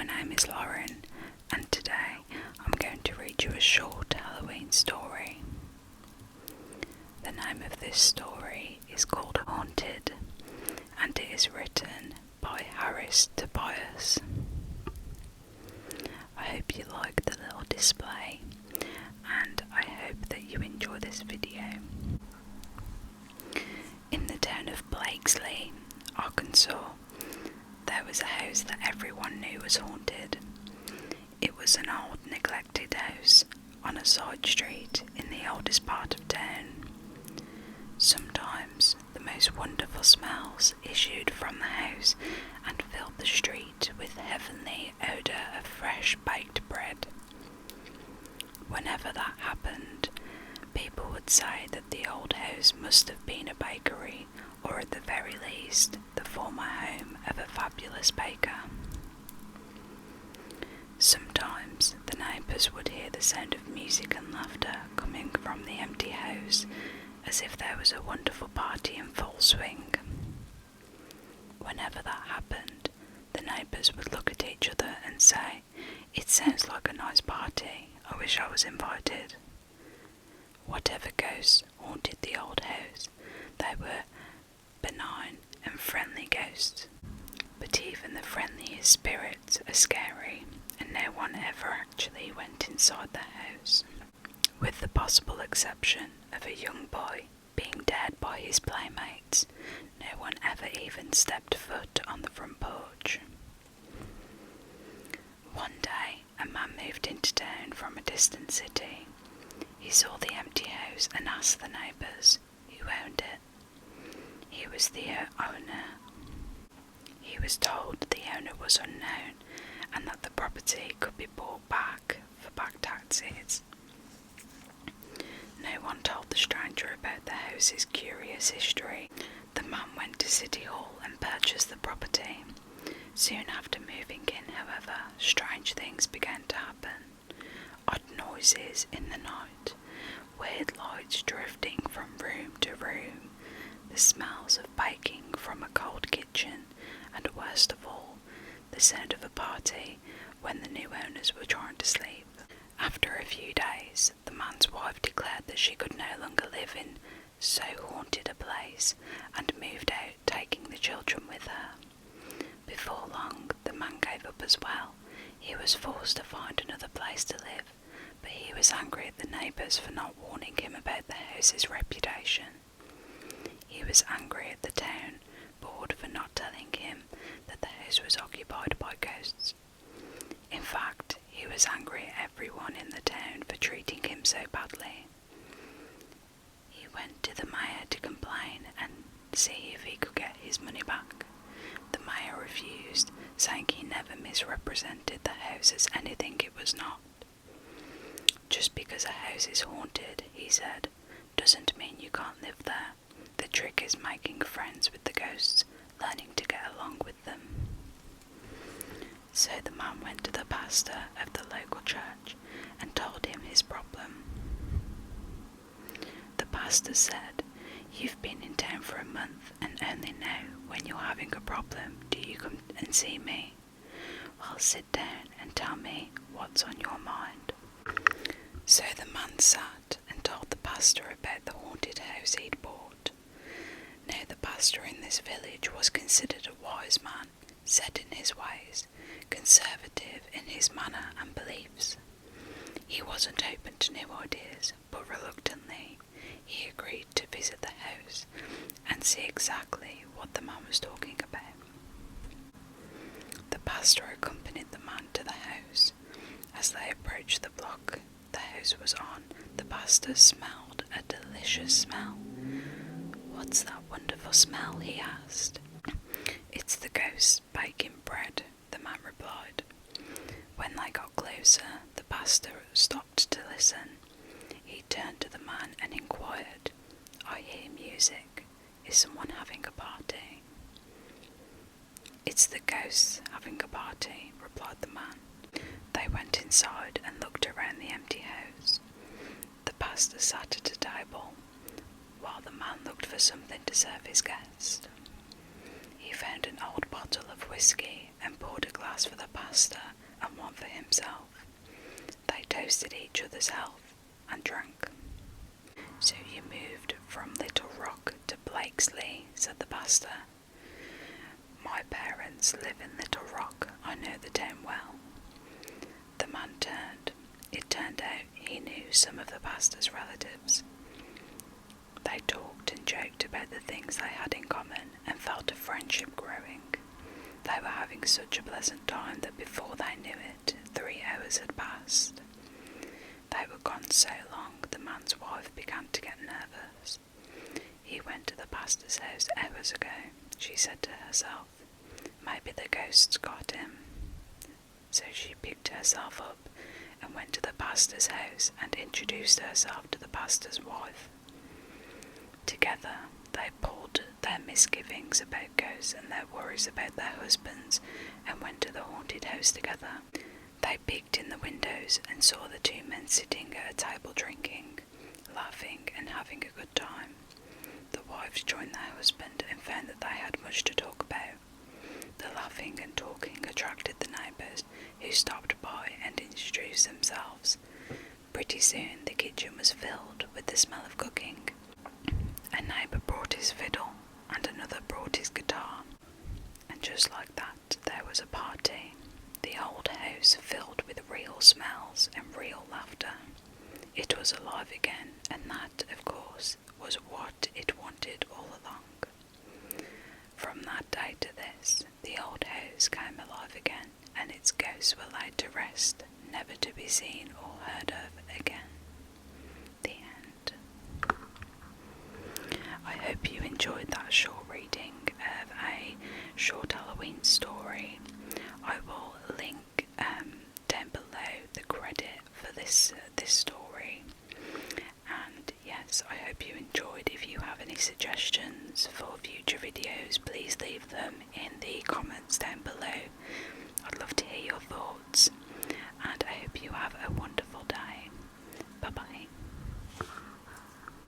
My name is Lauren, and today I'm going to read you a short Halloween story. The name of this story is called Haunted, and it is written by Harris Tobias. I hope you like the little display, and I hope that you enjoy this video. In the town of Blakesley, Arkansas, there was a house that everyone knew was haunted. It was an old, neglected house on a side street in the oldest part of town. Sometimes the most wonderful smells issued from the house and filled the street with heavenly odour of fresh baked bread. Whenever that happened, people would say that the old house must have been a bakery, or at the very least, the former home of a fabulous baker. Sometimes the neighbours would hear the sound of music and laughter coming from the empty house, as if there was a wonderful party in full swing. Whenever that happened, the neighbours would look at each other and say, "It sounds like a nice party, I wish I was invited." Whatever ghosts haunted the old house, they were benign and friendly ghosts. But even the friendliest spirits are scary, and no one ever actually went inside the house, with the possible exception of a young boy being dared by his playmates. No one ever even stepped foot on the front porch. One day, a man moved into town from a distant city. He saw the empty house and asked the neighbours who owned it. He was the owner. He was told the owner was unknown and that the property could be bought back for back taxes. No one told the stranger about the house's curious history. The man went to City Hall and purchased the property. Soon after moving in, however, strange things began to happen. Odd noises in the night, weird lights drifting from room to room, the smells of baking from a cold kitchen, and worst of all, the sound of a party when the new owners were trying to sleep. After a few days, the man's wife declared that she could no longer live in so haunted a place and moved out, taking the children with her. Before long, the man gave up as well. He was forced to find another place to live, but he was angry at the neighbours for not warning him about the house's reputation. He was angry at the town board for not telling him that the house was occupied by ghosts. In fact, he was angry at everyone in the town for treating him so badly. He went to the mayor to complain and see if he could get his money back. The mayor refused, saying he never misrepresented the house as anything it was not. Just because a house is haunted, he said, doesn't mean you can't live there. The trick is making friends with the ghosts, learning to get along with them. So the man went to the pastor of the local church and told him his problem. The pastor said, "You've been in town for a month, and only now, when you're having a problem, do you come and see me? Well, sit down and tell me what's on your mind." So the man sat and told the pastor about the haunted house he'd bought. Now the pastor in this village was considered a wise man, set in his ways, conservative in his manner and beliefs. He wasn't open to new ideas, but reluctantly he agreed to visit the house and see exactly what the man was talking about. The pastor accompanied the man to the house. As they approached the block the house was on, the pastor smelled a delicious smell. "What's that wonderful smell?" he asked. "It's the ghosts baking bread," the man replied. When they got closer, the pastor stopped to listen. He turned to the man and inquired, "I hear music. Is someone having a party?" "It's the ghosts having a party," replied the man. They went inside and looked around the empty house. The pastor sat at a table, while the man looked for something to serve his guest. He found an old bottle of whiskey and poured a glass for the pastor for himself. They toasted each other's health and drank. "So you moved from Little Rock to Blakesley," said the pastor. "My parents live in Little Rock. I know the town well." The man turned. It turned out he knew some of the pastor's relatives. They talked and joked about the things they had in common and felt a friendship growing. They were having such a pleasant time that before they knew it, 3 hours had passed. They were gone so long the man's wife began to get nervous. "He went to the pastor's house hours ago," she said to herself. "Maybe the ghosts got him." So she picked herself up and went to the pastor's house and introduced herself to the pastor's wife. Together they pulled their misgivings about ghosts and their worries about their husbands and went to the haunted house together. They peeked in the windows and saw the 2 men sitting at a table drinking, laughing and having a good time. The wives joined their husband and found that they had much to talk about. The laughing and talking attracted the neighbours, who stopped by and introduced themselves. Pretty soon the kitchen was filled with the smell of cooking. A neighbour brought his fiddle and another brought his guitar, and just like that there was a party. The old house filled with real smells and real laughter. It was alive again, and that, of course, was what it wanted all along. From that day to this, the old house came alive again, and its ghosts were laid to rest, never to be seen or heard of again. The end. I hope you enjoyed that short reading of a short Halloween story. I will link down below the credit for this story. And yes, I hope you enjoyed. If you have any suggestions for future videos, please leave them